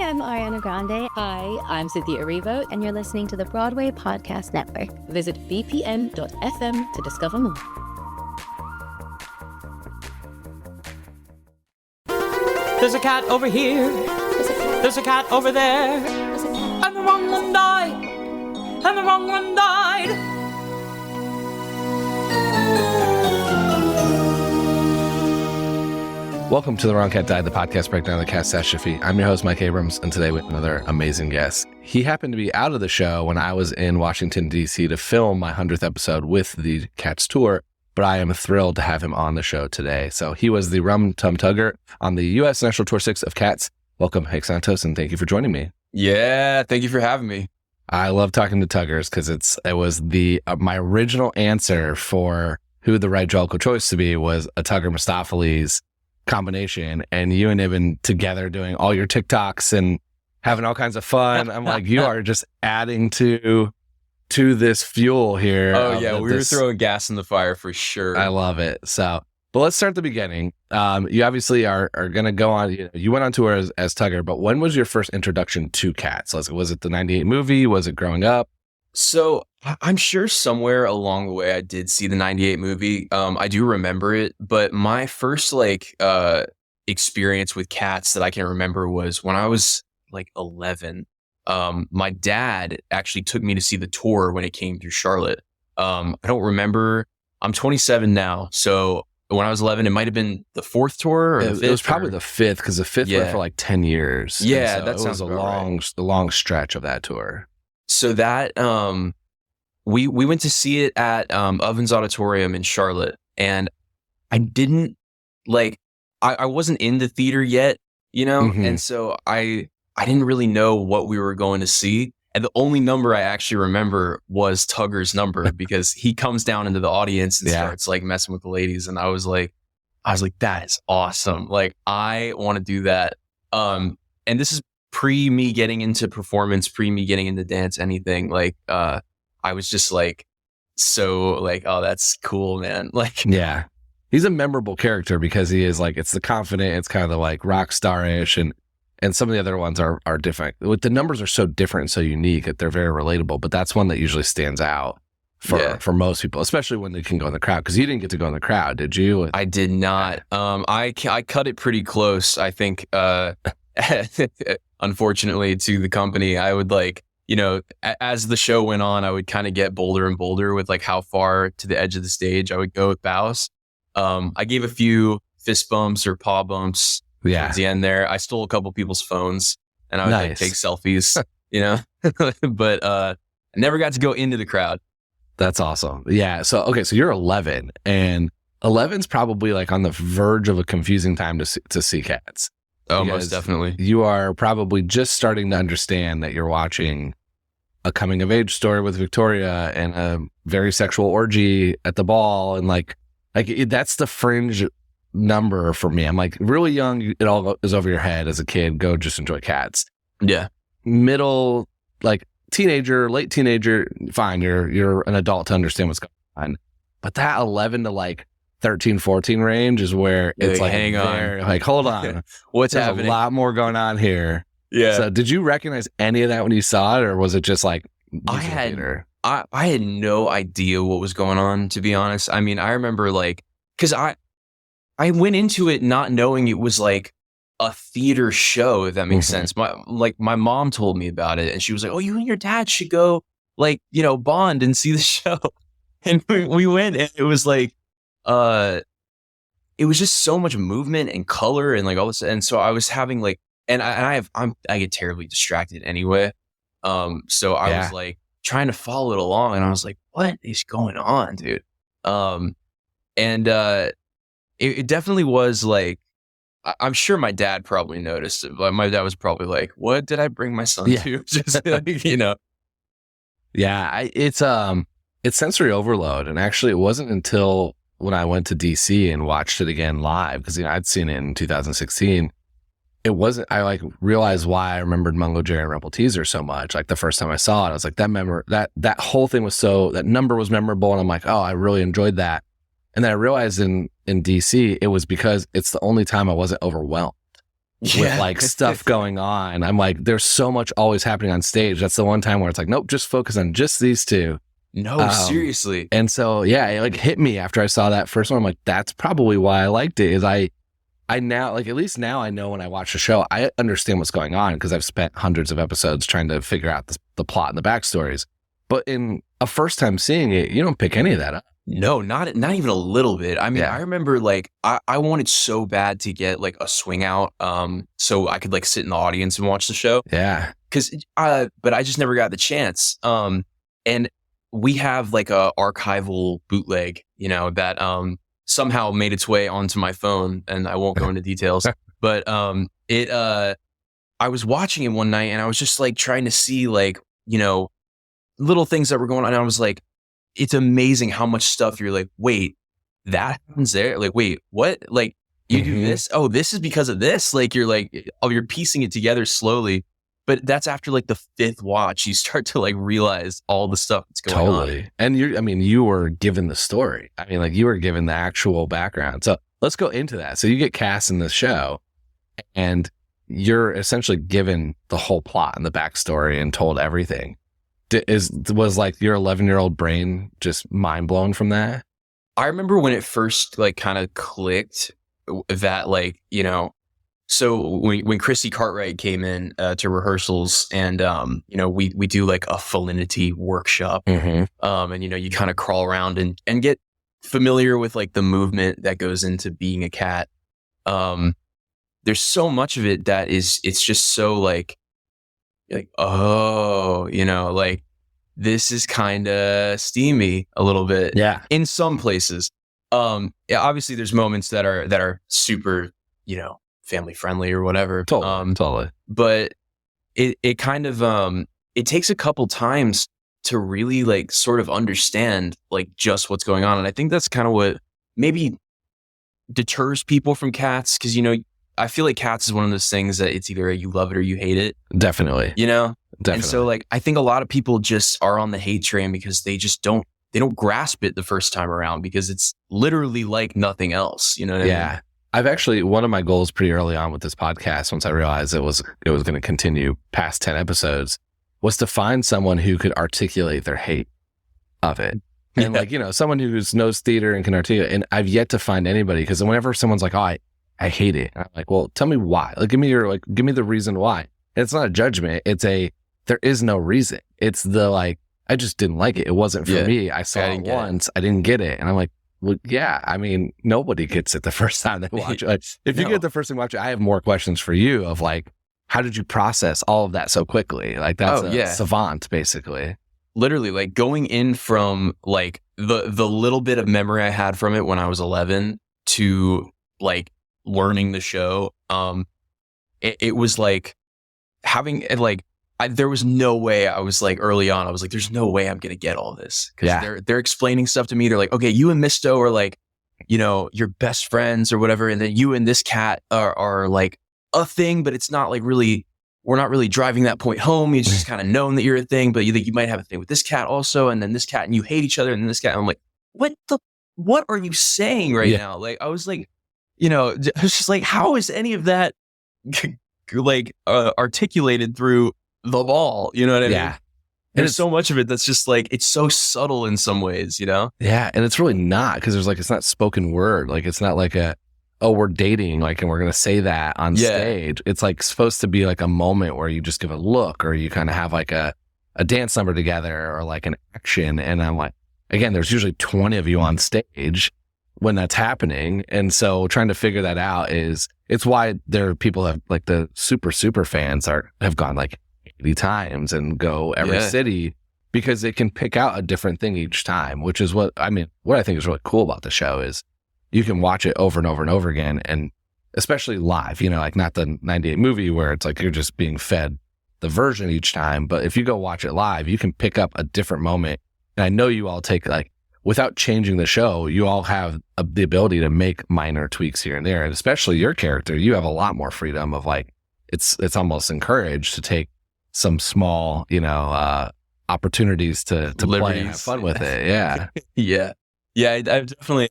I'm Ariana Grande. Hi, I'm Cynthia Erivo. And you're listening to the Broadway Podcast Network. Visit bpn.fm to discover more. There's a cat over here. There's a cat over there. And the wrong one died. And the wrong one died. Welcome to The Wrong Cat Died, the podcast breakdown of the catastrophe. I'm your host, Mike Abrams, and today with another amazing guest. He happened to be out of the show when I was in Washington, D.C. to film my 100th episode with the Cats Tour, but I am thrilled to have him on the show today. So he was the Rum Tum Tugger on the U.S. National Tour 6 of Cats. Welcome, Hank Santos, and thank you for joining me. Yeah, thank you for having me. I love talking to Tuggers because it was my original answer for who the right Jellicle choice to be was a Tugger Mistopheles combination, and you and Ibn together doing all your TikToks and having all kinds of fun. I'm like, you are just adding to this fuel here. Oh yeah, we were throwing gas in the fire for sure. I love it. So, but let's start at the beginning. You obviously are going to go on. You went on tour as Tugger, but when was your first introduction to cats? Was it the '98 movie? Was it growing up? So I'm sure somewhere along the way I did see the '98 movie. I do remember it, but my first experience with cats that I can remember was when I was like 11. My dad actually took me to see the tour when it came through Charlotte. I don't remember. I'm 27 now, so when I was 11, it might have been the fourth tour or the fifth. It was probably the fifth because the fifth went for like 10 years. Yeah, so that sounds a long stretch of that tour. So that we went to see it at Ovens Auditorium in Charlotte, and I didn't I wasn't in the theater yet, and so I didn't really know what we were going to see. And the only number I actually remember was Tugger's number because he comes down into the audience and starts messing with the ladies, and I was like, that is awesome. Like, I want to do that. And this is pre me getting into performance, pre me getting into dance, anything. I was just oh, that's cool, man. Yeah, he's a memorable character because he is it's the confident, it's kind of the rock star-ish, and some of the other ones are different. The numbers are so different and so unique that they're very relatable, but that's one that usually stands out for most people, especially when they can go in the crowd, because you didn't get to go in the crowd, did you? I did not. I cut it pretty close, I think, unfortunately, to the company. I would as the show went on, I would kind of get bolder and bolder with how far to the edge of the stage I would go with bows. I gave a few fist bumps or paw bumps towards the end there. I stole a couple people's phones and I would take selfies, but I never got to go into the crowd. That's awesome. Yeah. So, okay. So you're 11, and 11's probably on the verge of a confusing time to see cats. Oh, most definitely. You are probably just starting to understand that you're watching a coming of age story with Victoria and a very sexual orgy at the ball. And that's the fringe number for me. I'm really young. It all is over your head as a kid. Go just enjoy cats. Yeah. Middle, teenager, late teenager, fine. You're an adult to understand what's going on. But that 11 to 13, 14 range is where it's hang on. Hold on. What's There's happening? a lot more going on here. Yeah. So did you recognize any of that when you saw it, or was it just I had no idea what was going on, to be honest. I mean, I remember because I went into it not knowing it was a theater show, if that makes sense. My mom told me about it, and she was like, "Oh, you and your dad should go bond and see the show." And we went, and it was it was just so much movement and color and all this. And so I was having I get terribly distracted anyway. So I was trying to follow it along, and I was like, what is going on, dude? It definitely was I'm sure my dad probably noticed it. My dad was probably what did I bring my son to? Just Yeah, it's sensory overload. And actually it wasn't until when I went to DC and watched it again live, because I'd seen it in 2016. It wasn't, I realized why I remembered Mungo Jerry and Tugger-Teazer so much. The first time I saw it, I was that whole thing was that number was memorable. And I'm oh, I really enjoyed that. And then I realized in DC, it was because it's the only time I wasn't overwhelmed. with like stuff going on. I'm like, there's so much always happening on stage. That's the one time where it's like, nope, just focus on just these two. No, seriously. And so, yeah, it like hit me after I saw that first one. I'm like, that's probably why I liked it. Is I now, like, at least now I know when I watch the show, I understand what's going on because I've spent hundreds of episodes trying to figure out the plot and the backstories. But in a first time seeing it, you don't pick any of that up. No, not even a little bit. I mean, I remember like I wanted so bad to get like a swing out, so I could like sit in the audience and watch the show. Yeah, but I just never got the chance. And we have like a archival bootleg, you know, that somehow made its way onto my phone, and I won't go into details. But I was watching it one night, and I was just like trying to see like, you know, little things that were going on. And I was like, it's amazing how much stuff you're like, wait, that happens there? Like, wait, what? Like, you do this? Oh, this is because of this. Like, you're like, oh, you're piecing it together slowly. But that's after like the fifth watch, you start to like realize all the stuff that's going on. Totally. And you were given the story. I mean, like you were given the actual background. So let's go into that. So you get cast in the show and you're essentially given the whole plot and the backstory and told everything. Was like your 11-year-old brain just mind blown from that? I remember when it first like kind of clicked that, like, you know, so when Chrissy Cartwright came in to rehearsals, and you know, we do like a felinity workshop, and you know, you kind of crawl around and get familiar with like the movement that goes into being a cat. There's so much of it that it's just so like, oh, you know, like this is kind of steamy a little bit. Yeah. In some places. Yeah, obviously there's moments that are super, you know, family friendly or whatever. Totally. But it kind of, it takes a couple times to really like sort of understand like just what's going on. And I think that's kind of what maybe deters people from Cats. 'Cause, you know, I feel like Cats is one of those things that it's either you love it or you hate it. Definitely. You know? Definitely. And so like, I think a lot of people just are on the hate train because they just don't grasp it the first time around because it's literally like nothing else. You know what I mean? Yeah. I've actually, one of my goals pretty early on with this podcast, once I realized it was going to continue past 10 episodes, was to find someone who could articulate their hate of it. And like, you know, someone who knows theater and can articulate. And I've yet to find anybody, because whenever someone's like, oh, I hate it. And I'm like, well, tell me why. Like, give me the reason why. And it's not a judgment. There is no reason. It's the like, I just didn't like it. It wasn't for me. I saw it once. I didn't get it. And I'm like, well, yeah, I mean, nobody gets it the first time they watch it. Like, if you get it the first time you watch it, I have more questions for you of like, how did you process all of that so quickly? Like, that's savant, basically. Literally, like going in from like the little bit of memory I had from it when I was 11 to like learning the show. It was like having like, there was no way. I was like, early on, I was like, there's no way I'm going to get all this. Because they're explaining stuff to me. They're like, okay, you and Misto are like, you know, your best friends or whatever. And then you and this cat are like a thing, but it's not like really, we're not really driving that point home. You just kind of known that you're a thing, but you think you might have a thing with this cat also. And then this cat, and you hate each other. And then this cat, and I'm like, what are you saying right now? Like, I was like, you know, I was just like, how is any of that like articulated through the ball? You know what I mean? Yeah. There's so much of it that's just like, it's so subtle in some ways, you know? Yeah. And it's really not, because there's like, it's not spoken word. Like, it's not like we're dating, like, and we're going to say that on stage. It's like supposed to be like a moment where you just give a look, or you kind of have like a dance number together, or like an action. And I'm like, again, there's usually 20 of you on stage when that's happening. And so trying to figure that out it's why there are people that like the super fans have gone like 80 times and go every city, because they can pick out a different thing each time, which is what I think is really cool about the show is you can watch it over and over and over again. And especially live, you know, like not the 98 movie where it's like you're just being fed the version each time. But if you go watch it live, you can pick up a different moment. And I know you all take like, without changing the show, you all have the ability to make minor tweaks here and there. And especially your character, you have a lot more freedom of like, it's almost encouraged to take some small, you know, opportunities to play and have fun with it. Yeah. Yeah.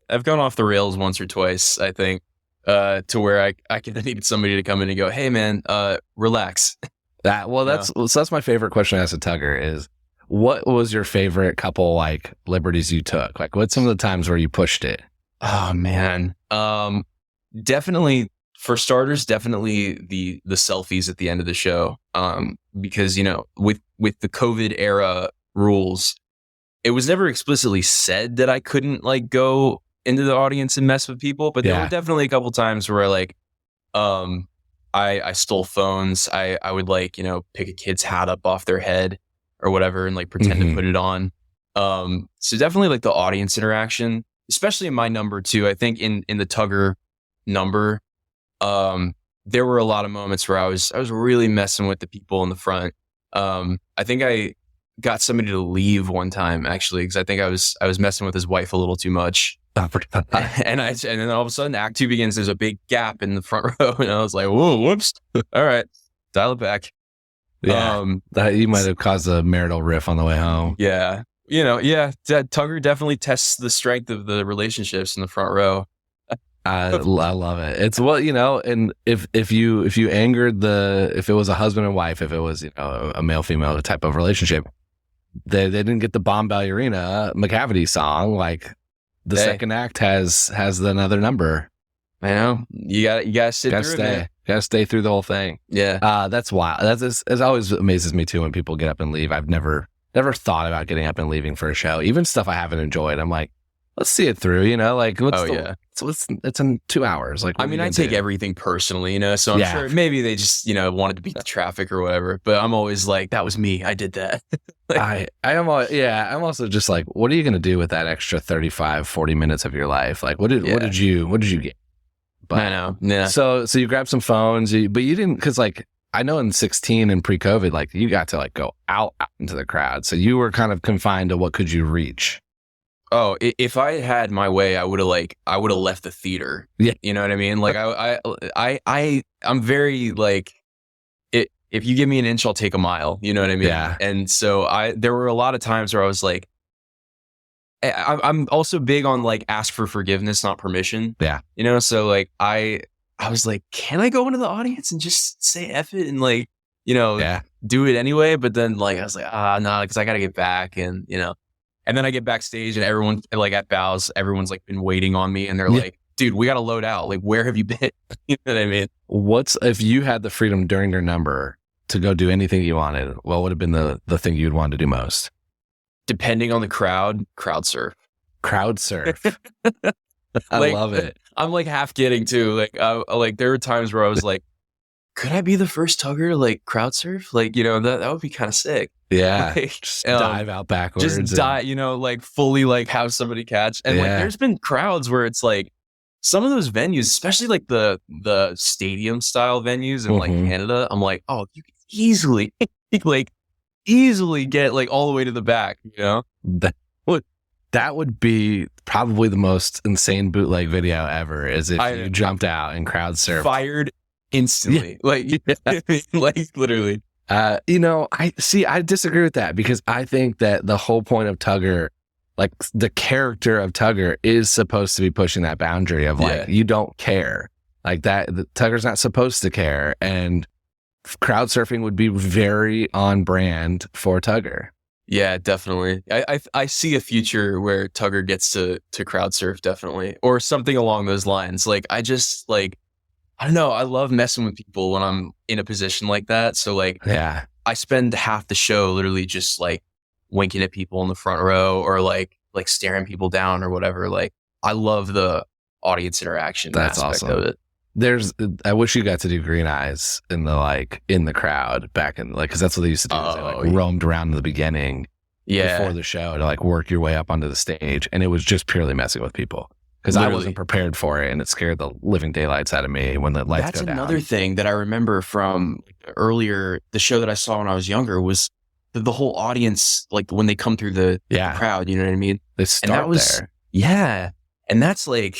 I've gone off the rails once or twice, I think. to where I needed somebody to come in and go, hey man, relax. That's my favorite question to ask a Tugger is, what was your favorite couple like liberties you took? Like, what's some of the times where you pushed it? Oh man, definitely. For starters, definitely the selfies at the end of the show, because with the COVID era rules, it was never explicitly said that I couldn't like go into the audience and mess with people, but there were definitely a couple times where like I stole phones. I would like pick a kid's hat up off their head or whatever and like pretend to put it on. So definitely like the audience interaction, especially in my number too. I think in the Tugger number. There were a lot of moments where I was really messing with the people in the front. I think I got somebody to leave one time actually, because I think I was messing with his wife a little too much. And then all of a sudden Act 2 begins. There's a big gap in the front row, and I was like, whoa, whoops. All right, dial it back. Yeah, that you might have caused a marital riff on the way home. Yeah, Tugger definitely tests the strength of the relationships in the front row. I love it. It's and if you angered if it was a husband and wife, if it was a male female type of relationship, they didn't get the Bomb Ballerina McCavity song. Like the second act has another number. I know you gotta sit through stay. it. Man. Gotta stay through the whole thing. Yeah, that's wild. It always amazes me too when people get up and leave. I've never thought about getting up and leaving for a show, even stuff I haven't enjoyed. I'm like, let's see it through, like it's in 2 hours. Like, I mean, I take everything personally, so I'm sure maybe they just, wanted to beat the traffic or whatever, but I'm always like, that was me. I did that. I'm also just like, what are you going to do with that extra 35-40 minutes of your life? Like, what did you get? But I know. Yeah. So you grabbed some phones, but you didn't, cause like, I know in 2016 and pre-COVID, like you got to like go out into the crowd. So you were kind of confined to what could you reach? Oh, if I had my way, I would have left the theater. Yeah, you know what I mean. Like I'm very like, if you give me an inch, I'll take a mile. You know what I mean? Yeah. And so there were a lot of times where I was like, I'm also big on like ask for forgiveness, not permission. Yeah. So like I was like, can I go into the audience and just say F it and like do it anyway? But then like I was like, no, because I got to get back and And then I get backstage and everyone like at Bows, everyone's like been waiting on me and they're like, dude, we got to load out. Like, where have you been? You know what I mean? If you had the freedom during your number to go do anything you wanted, what would have been the thing you'd want to do most? Depending on the crowd surf. Crowd surf. I love it. I'm like half kidding too. Like there were times where I was like, could I be the first Tugger to like crowd surf? Like, that would be kind of sick. Yeah. Like, just dive out backwards. Just dive, like fully like have somebody catch. And like there's been crowds where it's like some of those venues, especially like the stadium style venues in like Canada, I'm like, oh, you can easily get like all the way to the back, That would be probably the most insane bootleg video ever, is if you jumped out and crowd surfed. Fired instantly. Like literally. I disagree with that, because I think that the whole point of Tugger, like the character of Tugger, is supposed to be pushing that boundary of like, you don't care. Like that, the Tugger's not supposed to care. And crowd surfing would be very on brand for Tugger. Yeah, definitely. I see a future where Tugger gets to crowd surf, definitely, or something along those lines. Like I just like, I don't know. I love messing with people when I'm in a position like that. So like, I spend half the show literally just like winking at people in the front row or like staring people down or whatever. Like I love the audience interaction. That's aspect awesome. Of it. I wish you got to do green eyes in the crowd back in because that's what they used to do. They roamed around in the beginning before the show to like work your way up onto the stage. And it was just purely messing with people. Because I wasn't prepared for it, and it scared the living daylights out of me when the lights go down. That's another thing that I remember from earlier, the show that I saw when I was younger, was the whole audience, like when they come through the crowd, you know what I mean? They start there. Yeah. And that's a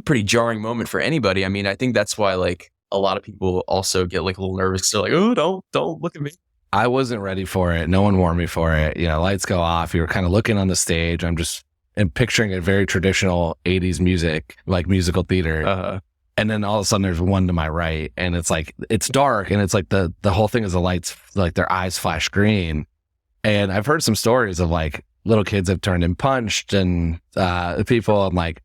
pretty jarring moment for anybody. I mean, I think that's why like a lot of people also get like a little nervous. They're like, oh, don't look at me. I wasn't ready for it. No one warned me for it. Lights go off. You were kind of looking on the stage. I'm picturing a very traditional 80s music, like musical theater. And then all of a sudden there's one to my right, and it's like, it's dark, and it's like the whole thing is the lights, like their eyes flash green. And I've heard some stories of like little kids have turned and punched, and people, I'm like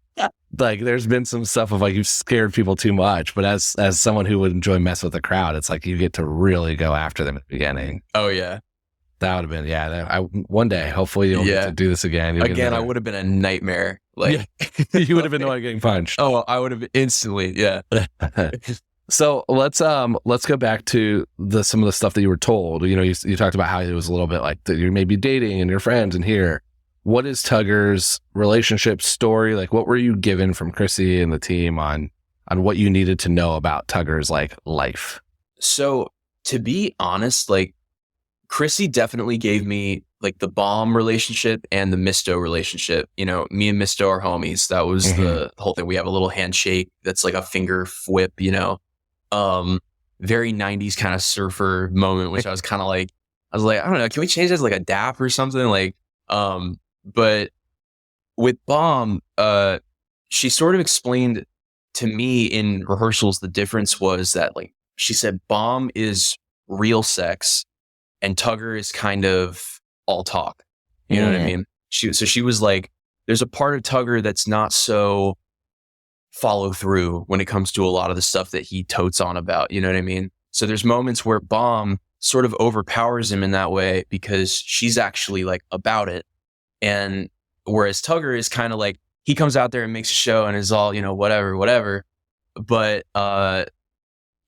there's been some stuff of like you've scared people too much. But as someone who would enjoy mess with the crowd, it's like you get to really go after them at the beginning. Oh yeah. That would have been, one day, hopefully you'll get to do this again. Again, I would have been a nightmare. Like you would have been the one getting punched. Oh, I would have instantly. Yeah. So let's go back to some of the stuff that you were told. You know, you talked about how it was a little bit like that you may be dating and your friends and here. What is Tugger's relationship story? Like, what were you given from Chrissy and the team on what you needed to know about Tugger's like life? So to be honest, like Chrissy definitely gave me like the Bomb relationship and the Misto relationship. You know, me and Misto are homies. That was the whole thing. We have a little handshake that's like a finger whip, you know. Very 90s kind of surfer moment, which I was like, I don't know, can we change that to like a dap or something? Like, but with Bomb, she sort of explained to me in rehearsals the difference was that like she said Bomb is real sex and Tugger is kind of all talk. You know what I mean? She was like, there's a part of Tugger that's not so follow through when it comes to a lot of the stuff that he totes on about. You know what I mean? So there's moments where Bomb sort of overpowers him in that way because she's actually like about it. And whereas Tugger is kind of like, he comes out there and makes a show and is all, you know, whatever. But,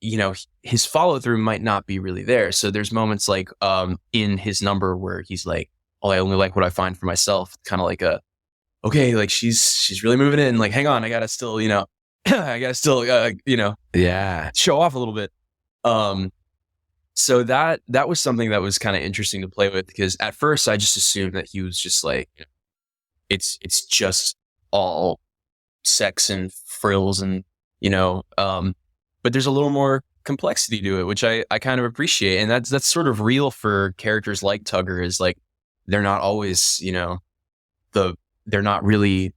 you know, his follow through might not be really there. So there's moments like in his number where he's like, oh, I only like what I find for myself. Kind of like okay, like she's really moving in. Like, hang on, I gotta still, you know, you know, show off a little bit. So that was something that was kind of interesting to play with because at first I just assumed that he was just like, you know, it's just all sex and frills and, you know, but there's a little more complexity to it, which I kind of appreciate. And that's sort of real for characters like Tugger is like, they're not always, you know, they're not really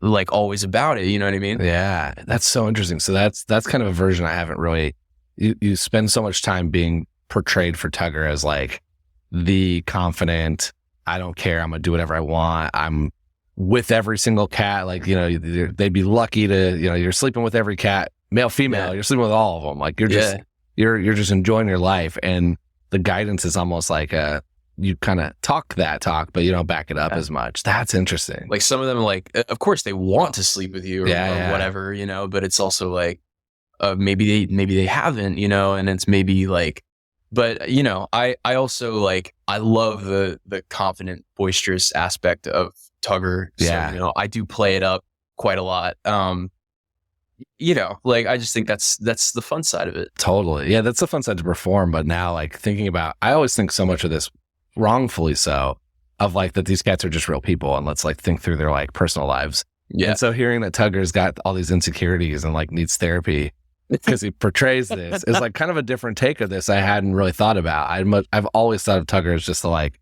like always about it. You know what I mean? Yeah. That's so interesting. So that's kind of a version I haven't really, you spend so much time being portrayed for Tugger as like the confident, I don't care, I'm going to do whatever I want. I'm with every single cat. Like, you know, they'd be lucky to, you know, you're sleeping with every cat, male, female, you're sleeping with all of them. Like you're just, you're just enjoying your life. And the guidance is almost like you kind of talk that talk, but you don't back it up as much. That's interesting. Like some of them, like, of course they want to sleep with you or whatever, you know, but it's also like, maybe they haven't, you know, and it's maybe like, but you know, I also like, I love the confident, boisterous aspect of Tugger. So, you know, I do play it up quite a lot. You know, like, I just think that's the fun side of it. Totally. Yeah. That's the fun side to perform. But now like thinking about, I always think so much of this wrongfully so of like that these cats are just real people and let's like think through their like personal lives. Yeah. And so hearing that Tugger's got all these insecurities and like needs therapy because he portrays this is like kind of a different take of this I hadn't really thought about. I've always thought of Tugger as just like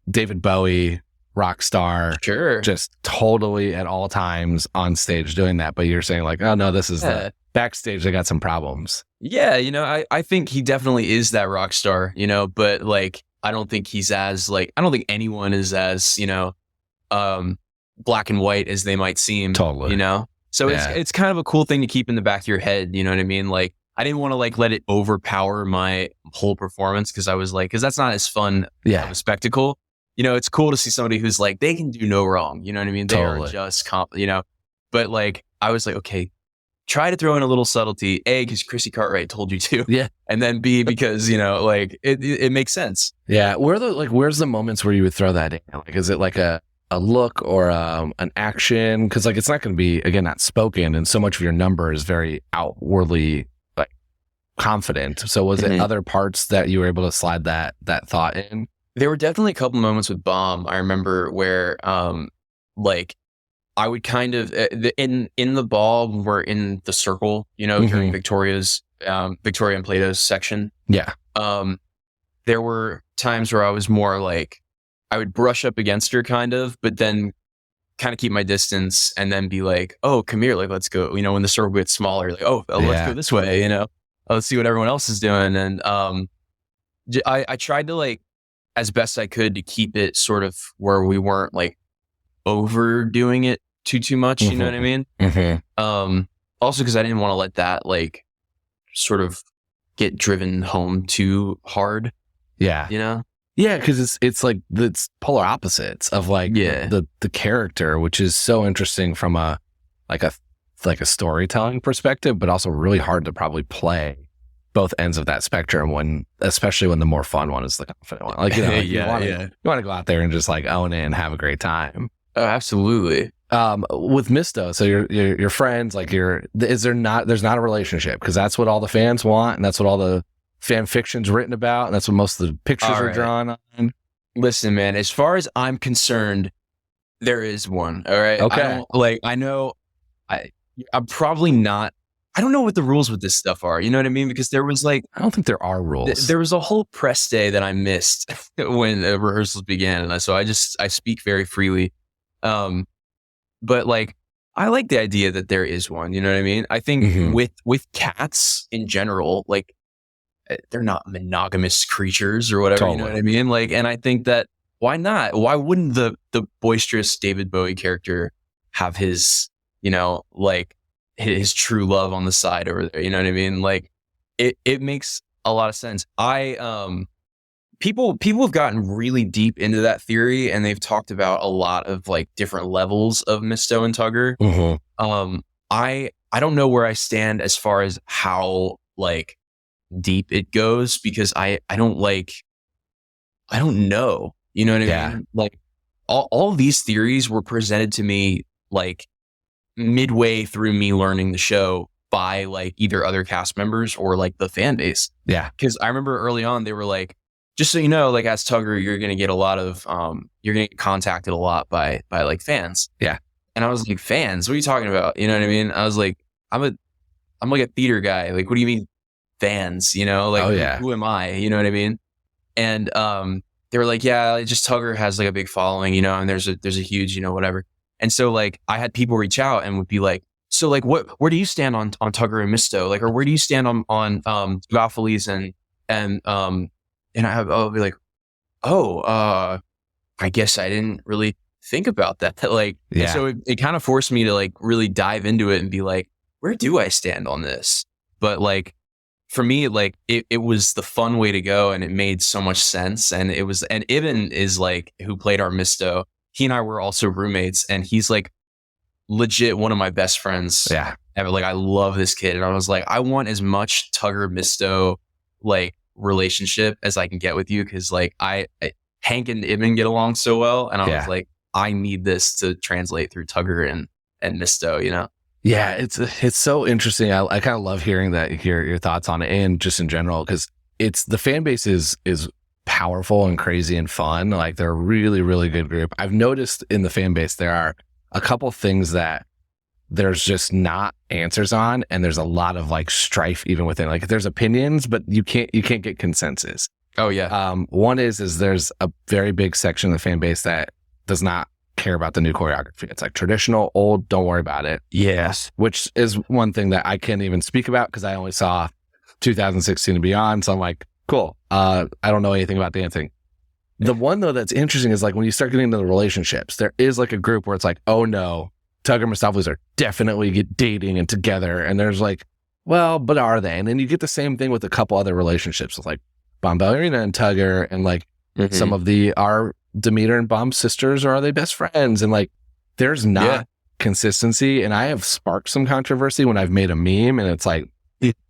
David Bowie rock star, just totally at all times on stage doing that. But you're saying like, oh no, this is the backstage. They got some problems. Yeah, you know, I think he definitely is that rock star, you know, but like I don't think he's as like, I don't think anyone is as, you know, black and white as they might seem. Totally. You know? So it's kind of a cool thing to keep in the back of your head. You know what I mean? Like, I didn't want to like let it overpower my whole performance because I was like, because that's not as fun of a spectacle. You know, it's cool to see somebody who's like, they can do no wrong. You know what I mean? They are just, you know, but like, I was like, okay, try to throw in a little subtlety. A, because Chrissy Cartwright told you to. Yeah. And then B, because, you know, like it makes sense. Yeah. Where's the moments where you would throw that in? Like, is it like a look or an action? Because like, it's not going to be, again, not spoken. And so much of your number is very outwardly like confident. So was it other parts that you were able to slide that thought in? There were definitely a couple moments with Bomb. I remember where, like, I would kind of in the ball, we're in the circle, you know, during Victoria and Plato's section. Yeah. There were times where I was more like, I would brush up against her kind of, but then kind of keep my distance and then be like, oh, come here, like, let's go. When the circle gets smaller, like, oh, let's go this way, let's see what everyone else is doing. And I tried to, like, as best I could to keep it sort of where we weren't like overdoing it too much. You know what I mean? Also because I didn't want to let that like sort of get driven home too hard. Yeah. Yeah, because it's like it's polar opposites of like the character, which is so interesting from a storytelling perspective, but also really hard to probably play both ends of that spectrum especially when the more fun one is the confident one. Like, you want to go out there and just like own it and have a great time. Oh, absolutely. With Misto, so your friends, like there's not a relationship, because that's what all the fans want, and that's what all the fan fiction's written about, and that's what most of the pictures are drawn on. Listen, man, as far as I'm concerned, there is one. All right. Okay. I'm probably not. I don't know what the rules with this stuff are. You know what I mean? Because there was like, I don't think there are rules. There was a whole press day that I missed when the rehearsals began, and so I speak very freely. But like, I like the idea that there is one. You know what I mean? I think with cats in general, like, they're not monogamous creatures or whatever. Totally. You know what I mean? Like, and I think that why not? Why wouldn't the boisterous David Bowie character have his, like, his true love on the side over there? You know what I mean? Like, it makes a lot of sense. People have gotten really deep into that theory, and they've talked about a lot of like different levels of Misto and Tugger. I don't know where I stand as far as how like deep it goes, because I don't know. You know what I mean? Like, all of these theories were presented to me like midway through me learning the show by like either other cast members or like the fan base. Yeah. Because I remember early on they were like, just so you know, like, as Tugger, you're gonna get a lot of you're gonna get contacted a lot by like fans. Yeah. And I was like, fans? What are you talking about? You know what I mean? I was like, I'm like a theater guy. Like, what do you mean fans? Like, who am I? You know what I mean? And they were like, yeah, just Tugger has like a big following, and there's a huge, whatever. And so like I had people reach out and would be like, so like where do you stand on Tugger and Misto? Like, or where do you stand on Duopolis and I'll be like, I guess I didn't really think about that. Like, so it kind of forced me to like really dive into it and be like, where do I stand on this? But like, for me, like it was the fun way to go, and it made so much sense. And Ibn is like, who played our Misto. He and I were also roommates, and he's like legit one of my best friends ever. Like, I love this kid. And I was like, I want as much Tugger Misto like relationship as I can get with you, because like Hank and Ibn get along so well, and I was like, I need this to translate through Tugger and Misto. Yeah, it's so interesting. I kind of love hearing that, your thoughts on it, and just in general, because it's the fan base is powerful and crazy and fun. Like, they're a really, really good group. I've noticed in the fan base there are a couple things that there's just not answers on, and there's a lot of like strife even within. Like, there's opinions, but you can't get consensus. Oh yeah. One is there's a very big section of the fan base that does not care about the new choreography. It's like traditional, old, don't worry about it. Yes. Which is one thing that I can't even speak about, because I only saw 2016 and beyond. So I'm like, cool. I don't know anything about dancing. The one though that's interesting is like when you start getting into the relationships, there is like a group where it's like, oh no, Tugger and Mistopheles are definitely dating and together. And there's like, well, but are they? And then you get the same thing with a couple other relationships with like Bombalina and Tugger, and like some of are Demeter and Bomb's sisters, or are they best friends? And like, there's not consistency. And I have sparked some controversy when I've made a meme, and it's like,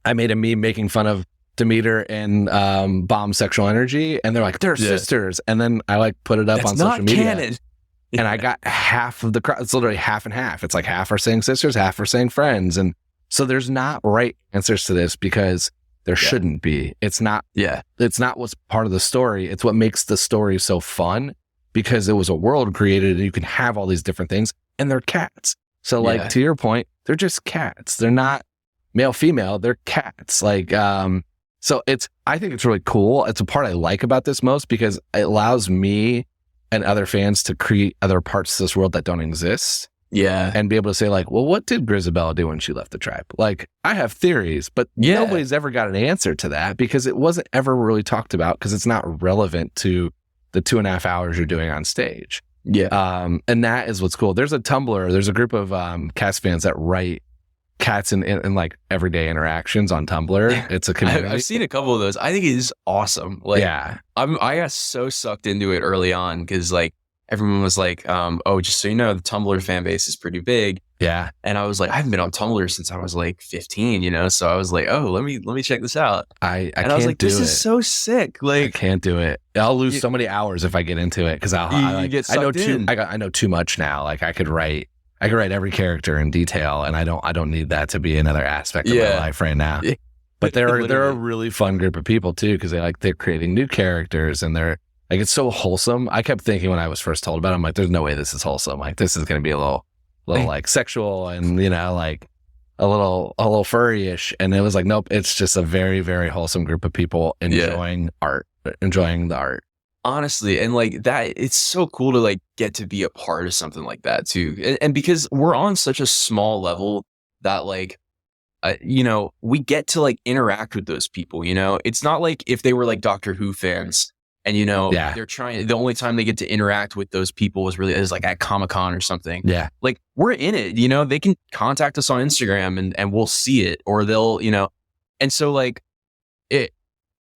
I made a meme making fun of Demeter and Bomb's sexual energy, and they're like, they're sisters. And then I like put it up on social media. Canon. And I got half of the crowd. It's literally half and half. It's like half are saying sisters, half are saying friends. And so there's not right answers to this, because there shouldn't be. It's not what's part of the story. It's what makes the story so fun, because it was a world created and you can have all these different things, and they're cats. So like, to your point, they're just cats. They're not male, female, they're cats. Like, so I think it's really cool. It's a part I like about this most, because it allows me and other fans to create other parts of this world that don't exist. Yeah. And be able to say like, well, what did Grisabella do when she left the tribe? Like, I have theories, but nobody's ever got an answer to that because it wasn't ever really talked about because it's not relevant to the 2.5 hours you're doing on stage. Yeah. And that is what's cool. There's a Tumblr, there's a group of Cats fans that write cats in like everyday interactions on Tumblr. It's a community. I've seen a couple of those. I think it is awesome. Like, yeah. I got so sucked into it early on because like everyone was like, oh, just so you know, the Tumblr fan base is pretty big. Yeah. And I was like, I haven't been on Tumblr since I was like 15, you know? So I was like, oh, let me check this out. I was like, this is so sick. Like, I can't do it. I'll lose so many hours if I get into it because I know too much now. Like I could write every character in detail, and I don't need that to be another aspect of my life right now. But they're a really fun group of people too because they're creating new characters and they're like, it's so wholesome. I kept thinking when I was first told about it, I'm like, there's no way this is wholesome. Like this is going to be a little like sexual and like a little furry-ish. And it was like, nope, it's just a very, very wholesome group of people enjoying the art. Honestly, and like that, it's so cool to like get to be a part of something like that too. And because we're on such a small level that like, we get to like interact with those people, it's not like if they were like Doctor Who fans and, they're trying, the only time they get to interact with those people is like at Comic-Con or something. Yeah. Like we're in it, they can contact us on Instagram and we'll see it or they'll, and so like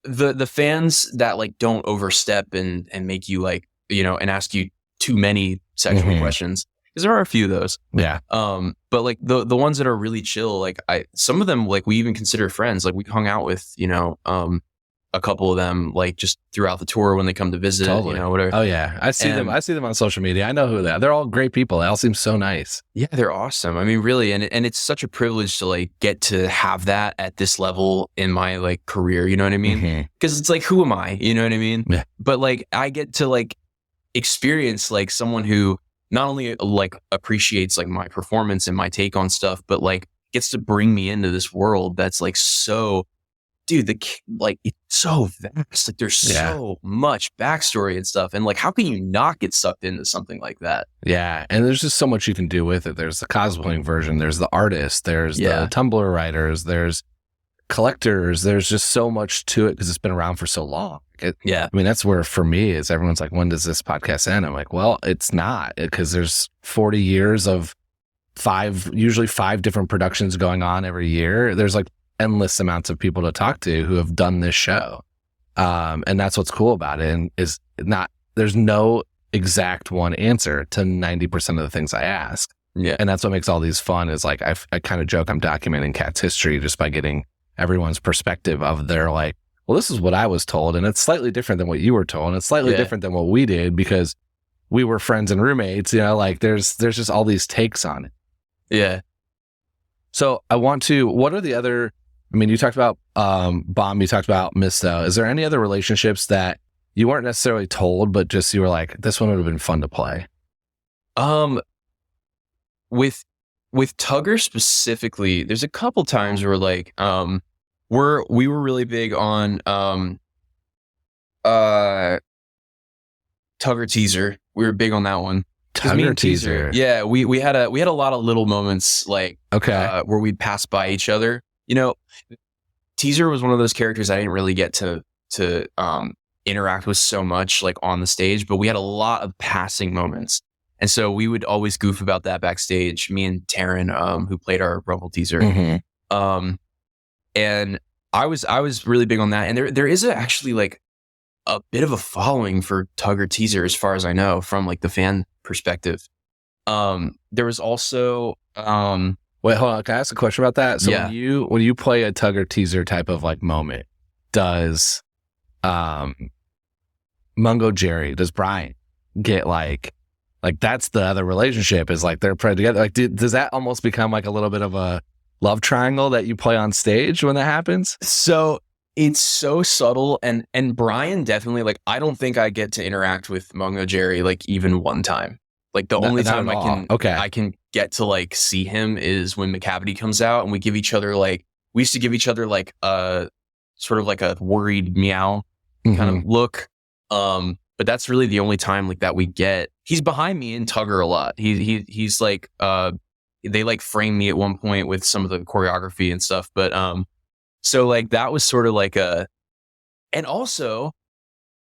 the fans that like don't overstep and make you like, and ask you too many sexual questions, because there are a few of those. Yeah. But like the ones that are really chill, like some of them, like we even consider friends, like we hung out with, a couple of them, like just throughout the tour when they come to visit, whatever. Oh yeah. I see them on social media. I know who they are. They're all great people. They all seem so nice. Yeah, they're awesome. I mean, really. And it's such a privilege to like get to have that at this level in my like career. You know what I mean? Because it's like, who am I? You know what I mean? Yeah. But like, I get to like experience like someone who not only like appreciates like my performance and my take on stuff, but like gets to bring me into this world that's like so, dude, like it's so vast. Like there's so much backstory and stuff. And like, how can you not get sucked into something like that? Yeah. And there's just so much you can do with it. There's the cosplaying version. There's the artists. There's the Tumblr writers. There's collectors. There's just so much to it because it's been around for so long. I mean, that's where for me is everyone's like, when does this podcast end? I'm like, well, it's not, because there's 40 years of usually five different productions going on every year. There's like endless amounts of people to talk to who have done this show. And that's what's cool about it. And there's no exact one answer to 90% of the things I ask. Yeah. And that's what makes all these fun is like, I kind of joke I'm documenting Cat's history just by getting everyone's perspective of their like, well, this is what I was told. And it's slightly different than what you were told. And it's slightly different than what we did because we were friends and roommates, like there's just all these takes on it. Yeah. So what are the other, I mean, you talked about Bomb, you talked about Misto. Is there any other relationships that you weren't necessarily told, but just you were like, this one would have been fun to play? With Tugger specifically, there's a couple times where like we were really big on Tugger-Teazer. We were big on that one. Tugger-Teazer. Yeah, we had a lot of little moments like where we'd pass by each other. Teazer was one of those characters I didn't really get to interact with so much like on the stage, but we had a lot of passing moments. And so we would always goof about that backstage, me and Taryn, who played our Rum-Teazer. And I was really big on that. And there is actually like a bit of a following for Tugger-Teazer as far as I know from like the fan perspective. There was also wait, hold on, can I ask a question about that? So when you play a Tugger-Teazer type of like moment, does Mungo Jerry, does Brian get like that's the other relationship is like they're playing together? Like does that almost become like a little bit of a love triangle that you play on stage when that happens? So it's so subtle, and Brian definitely, like, I don't think I get to interact with Mungo Jerry like even one time. Like the only time I can get to like see him is when McCavity comes out and we used to give each other like a sort of like a worried meow kind of look. but that's really the only time like that we get. He's behind me in Tugger a lot. He's like they like frame me at one point with some of the choreography and stuff. But so like that was sort of like and also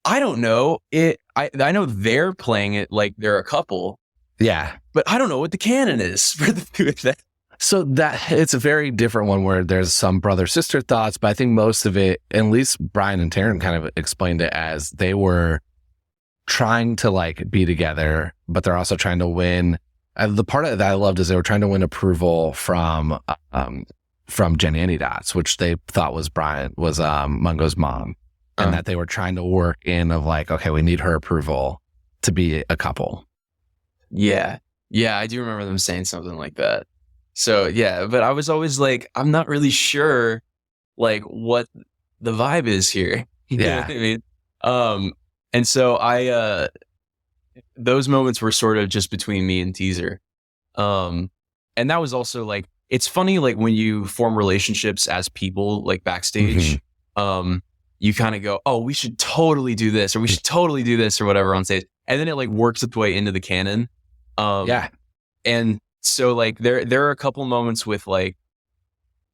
I don't know it. I know they're playing it like they're a couple. Yeah, but I don't know what the canon is for the two of them. So that it's a very different one where there's some brother-sister thoughts, but I think most of it, at least Brian and Taryn kind of explained it as they were trying to like be together, but they're also trying to win. The part of that I loved is they were trying to win approval from Jenny Anydots, which they thought was Mungo's mom, and that they were trying to work in of like, okay, we need her approval to be a couple. Yeah, I do remember them saying something like that. So yeah, but I was always like, I'm not really sure like what the vibe is here. You know what I mean? And so I those moments were sort of just between me and Teazer. And that was also like, it's funny like when you form relationships as people like backstage, you kind of go, oh, we should totally do this, or we should totally do this or whatever on stage. And then it like works its way into the canon. And so like there are a couple moments with like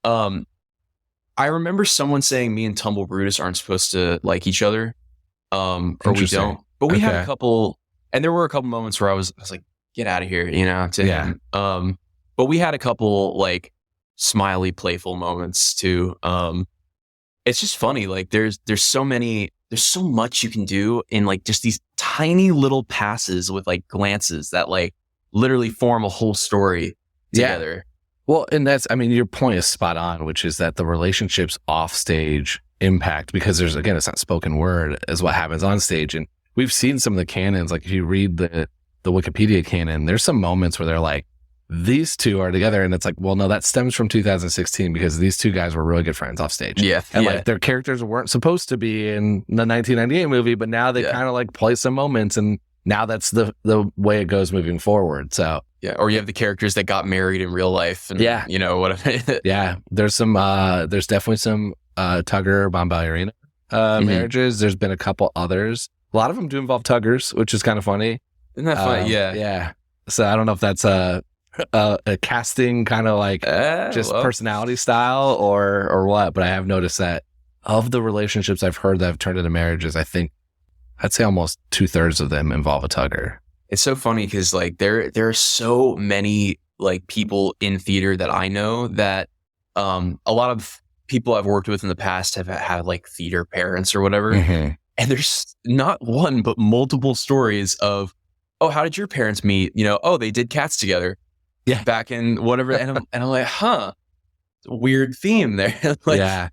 I remember someone saying me and Tumble Brutus aren't supposed to like each other, or we don't, but we had a couple, and there were a couple moments where I was like, get out of here, you know, to him. But we had a couple like smiley playful moments too. It's just funny, like there's so much you can do in like just these tiny little passes with like glances that like literally form a whole story together. Yeah. Well, and that's, I mean, your point is spot on, which is that the relationships off stage impact, because there's, again, it's not spoken word as what happens on stage. And we've seen some of the canons, like if you read the Wikipedia canon, there's some moments where they're like, these two are together. And it's like, well, no, that stems from 2016 because these two guys were really good friends off stage. Yeah. And like their characters weren't supposed to be in the 1998 movie, but now they kind of like play some moments, and now that's the way it goes moving forward. So yeah, or you have the characters that got married in real life, and you know what? Yeah, there's some. There's definitely some Tugger Bomballerina marriages. There's been a couple others. A lot of them do involve Tuggers, which is kind of funny. Isn't that funny? Yeah. So I don't know if that's a casting kind of like just personality style or what, but I have noticed that of the relationships I've heard that have turned into marriages, I think I'd say almost 2/3 of them involve a Tugger. It's so funny because like there are so many like people in theater that I know that a lot of people I've worked with in the past have had like theater parents or whatever. And there's not one but multiple stories of, oh, how did your parents meet? You know, oh, they did Cats together. Yeah, back in whatever. And I'm like, huh, it's a weird theme there. Like, yeah.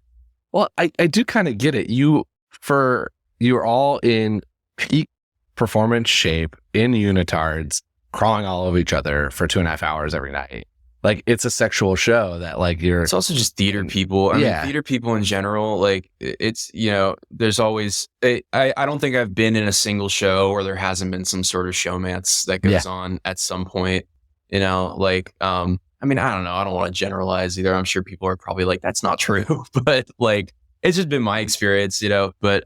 Well, I do kind of get it. You're all in peak performance shape in unitards, crawling all over each other for 2.5 hours every night. Like, it's a sexual show that like it's also just theater people. I mean, theater people in general, like it's, you know, there's always, I don't think I've been in a single show where there hasn't been some sort of showmance that goes on at some point, you know, like, I mean, I don't know. I don't want to generalize either. I'm sure people are probably like, that's not true, but like, it's just been my experience, you know, but,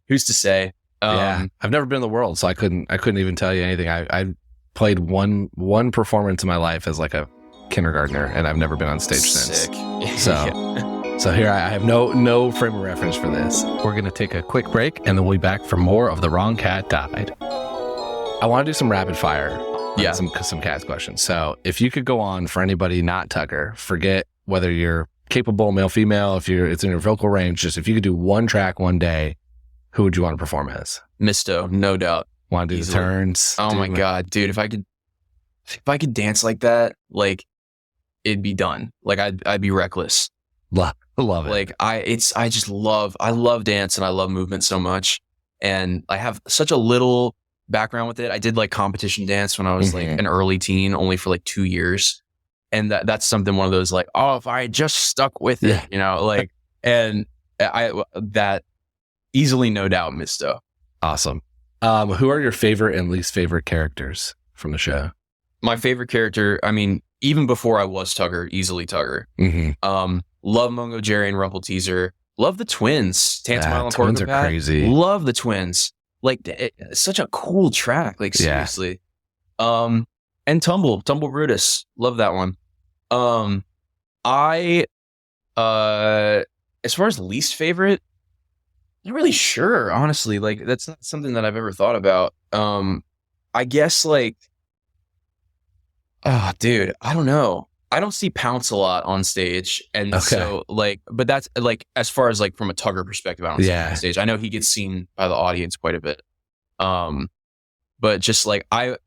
who's to say? I've never been in the world, so I couldn't even tell you anything. I played one performance in my life as like a kindergartner, and I've never been on stage since. So here I have no frame of reference for this. We're gonna take a quick break, and then we'll be back for more of The Wrong Cat Died. I want to do some rapid fire. Some Cats questions. So if you could go on for anybody not Tugger, forget whether you're capable, male, female, it's in your vocal range, just if you could do one track one day, who would you want to perform as? Misto, no doubt. Want to do the turns? Oh my God, dude! If I could dance like that, like it'd be done. Like I'd be reckless. Love it. Like I love dance and I love movement so much, and I have such a little background with it. I did like competition dance when I was like an early teen, only for like 2 years, and that's something, one of those like, oh, if I had just stuck with it, you know, like, and that easily, no doubt, Misto. Awesome. Who are your favorite and least favorite characters from the show? My favorite character, I mean, even before I was Tugger, easily Tugger. Love Mungo, Jerry, and Rum Tum Tugger. Love the twins. Tantamile and twins are Porcupine. crazy. Love the twins. like such a cool track. Like seriously. And Tumble Brutus, love that one. I as far as least favorite, not really sure, honestly. Like that's not something that I've ever thought about. I guess like, oh, dude, I don't know. I don't see Pounce a lot on stage, and so like, but that's like as far as like from a Tugger perspective, I don't see him on stage. I know he gets seen by the audience quite a bit, but just like I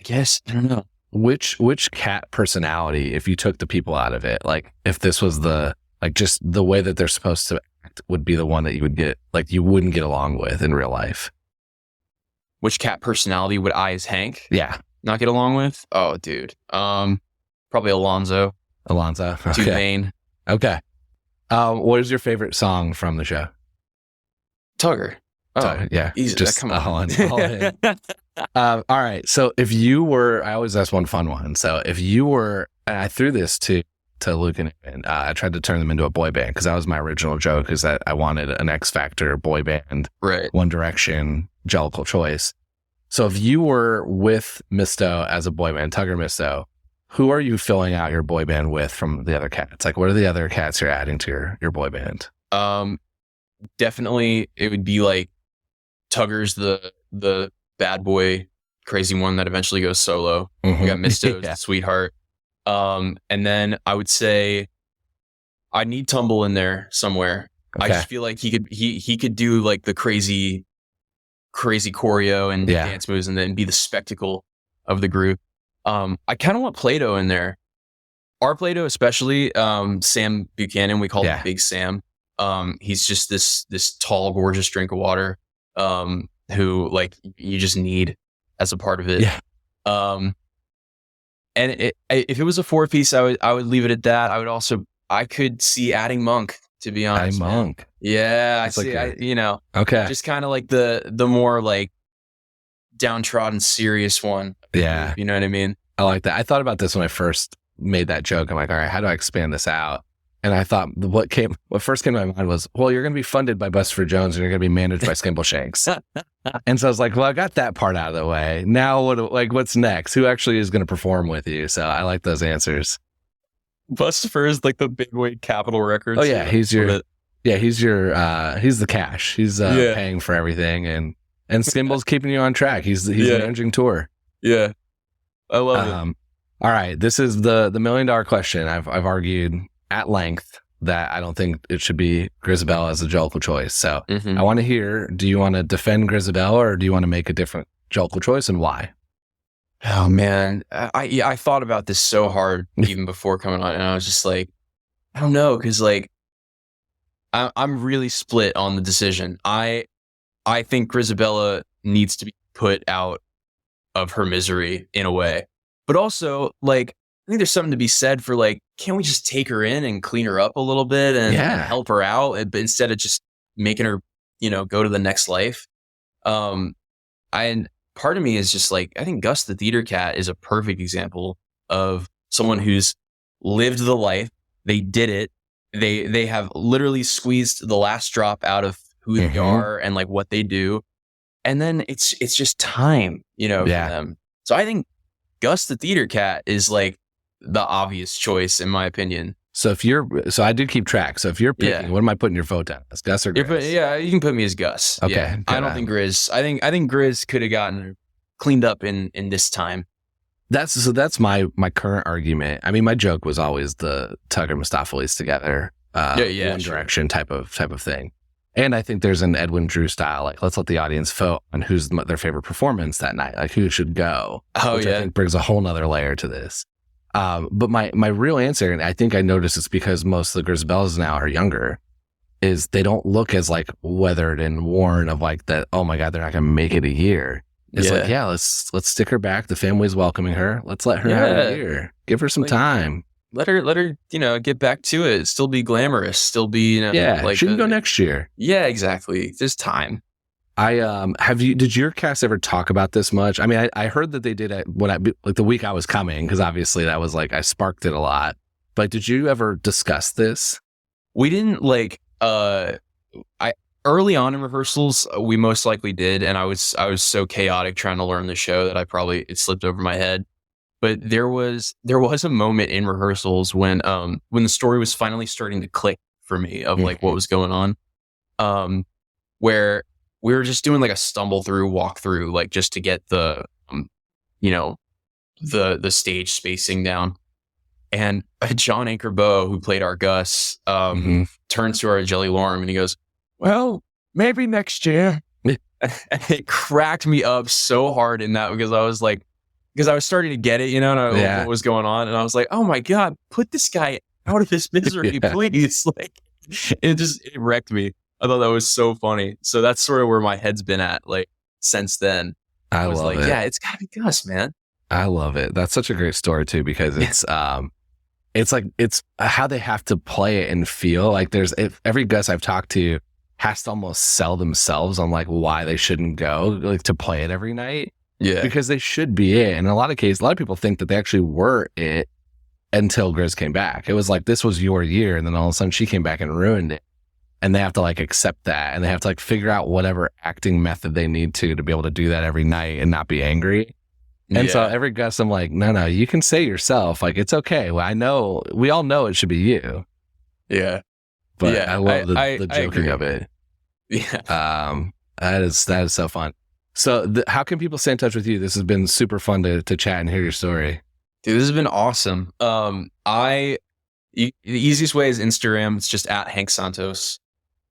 guess I don't know which cat personality, if you took the people out of it, like if this was the like just the way that they're supposed to act, would be the one that you would get like you wouldn't get along with in real life. Which cat personality would I as Hank? Yeah. Not get along with? Oh, dude. Probably Alonzo. Okay. Too vain. Okay. What is your favorite song from the show? Tugger. Oh, Tugger, yeah. Easy. Just come on. all in. All right. So if you were, I always ask one fun one. So if you were, and I threw this to Luke and I tried to turn them into a boy band because that was my original joke, is that I wanted an X Factor boy band, right? One Direction, Jellicle choice. So if you were with Misto as a boy band, Tugger Misto, who are you filling out your boy band with from the other cats? Like, what are the other cats you're adding to your boy band? Definitely it would be like Tuggers, the bad boy, crazy one that eventually goes solo. We got Misto, the sweetheart. And then I would say I need Tumble in there somewhere. I just feel like he could do like the crazy choreo and dance moves and then be the spectacle of the group. I kind of want Plato in there. Our Plato, especially Sam Buchanan, we call him Big Sam. He's just this tall, gorgeous drink of water who like you just need as a part of it. Yeah. And if it was a 4-piece, I would leave it at that. I could see adding Monk, to be honest. Monk. Yeah, that's I see. Okay. Just kind of like the more like downtrodden, serious one. Yeah. You know what I mean? I like that. I thought about this when I first made that joke. I'm like, all right, how do I expand this out? And I thought what first came to my mind was, well, you're going to be funded by Buster Jones and you're going to be managed by Skimble Shanks. And so I was like, well, I got that part out of the way. Now what's next? Who actually is going to perform with you? So I like those answers. Buster is like the big weight Capitol Records. Oh yeah. He's the cash. He's paying for everything. And Skimble's keeping you on track. He's managing tour. Yeah. I love it. All right. This is the $1 million question. I've argued at length that I don't think it should be Grisabella as a Jellicle choice. So I want to hear, do you want to defend Grisabella or do you want to make a different Jellicle choice, and why? Oh man. I thought about this so hard even before coming on, and I was just like, I don't know. Cause like, I'm really split on the decision. I think Grisabella needs to be put out of her misery in a way, but also like, I think there's something to be said for like, can't we just take her in and clean her up a little bit and help her out, instead of just making her, go to the next life? And part of me is just like, I think Gus the Theater Cat is a perfect example of someone who's lived the life. They did it. They have literally squeezed the last drop out of who they are and like what they do. And then it's just time, for them. So I think Gus the Theater Cat is like the obvious choice in my opinion. So I did keep track. So if you're picking, what am I putting your vote down as, Gus or Grizz? You can put me as Gus. Okay. Yeah. I don't think Grizz. I think Grizz could have gotten cleaned up in this time. That's my current argument. I mean, my joke was always the Tugger Mistopheles together, One Direction type of thing. And I think there's an Edwin Drew style, like let's let the audience vote on who's their favorite performance that night, like who should go. Which I think brings a whole nother layer to this. But my real answer, and I think I noticed it's because most of the Grisabellas now are younger, is they don't look as like weathered and worn of like that, oh my God, they're not going to make it a year. It's like, let's stick her back. The family's welcoming her. Let's let her have a year. Give her some time. Let her, get back to it. Still be glamorous. Still be, like she can go next year. Yeah, exactly. There's time. Did your cast ever talk about this much? I mean, I heard that they did it like the week I was coming, because obviously that was like, I sparked it a lot. But did you ever discuss this? We didn't like, I early on in rehearsals, we most likely did, and I was so chaotic trying to learn the show that it slipped over my head. But there was a moment in rehearsals when the story was finally starting to click for me of like what was going on, where we were just doing like a walk through, like just to get the the stage spacing down. And John Anchorbow, who played our Gus, turns to our Jelly Lorm and he goes, "Well, maybe next year." And it cracked me up so hard in that because I was starting to get it, what was going on. And I was like, oh my God, put this guy out of his misery, please. Like, it wrecked me. I thought that was so funny. So that's sort of where my head's been at, like, since then. I was love like, it. yeah, it's gotta be Gus, man. I love it. That's such a great story too, because it's it's how they have to play it and feel like every Gus I've talked to has to almost sell themselves on like why they shouldn't go like to play it every night. Yeah. Because they should be it. And in a lot of cases, a lot of people think that they actually were it until Grizz came back. It was like, this was your year. And then all of a sudden she came back and ruined it. And they have to like accept that. And they have to like figure out whatever acting method they need to be able to do that every night and not be angry. And so every Gus, I'm like, no, you can say yourself. Like, it's okay. Well, we all know it should be you. Yeah. But I love the joking of it. Yeah. That is so fun. So how can people stay in touch with you? This has been super fun to chat and hear your story. Dude, this has been awesome. The easiest way is Instagram. It's just at Hank Santos.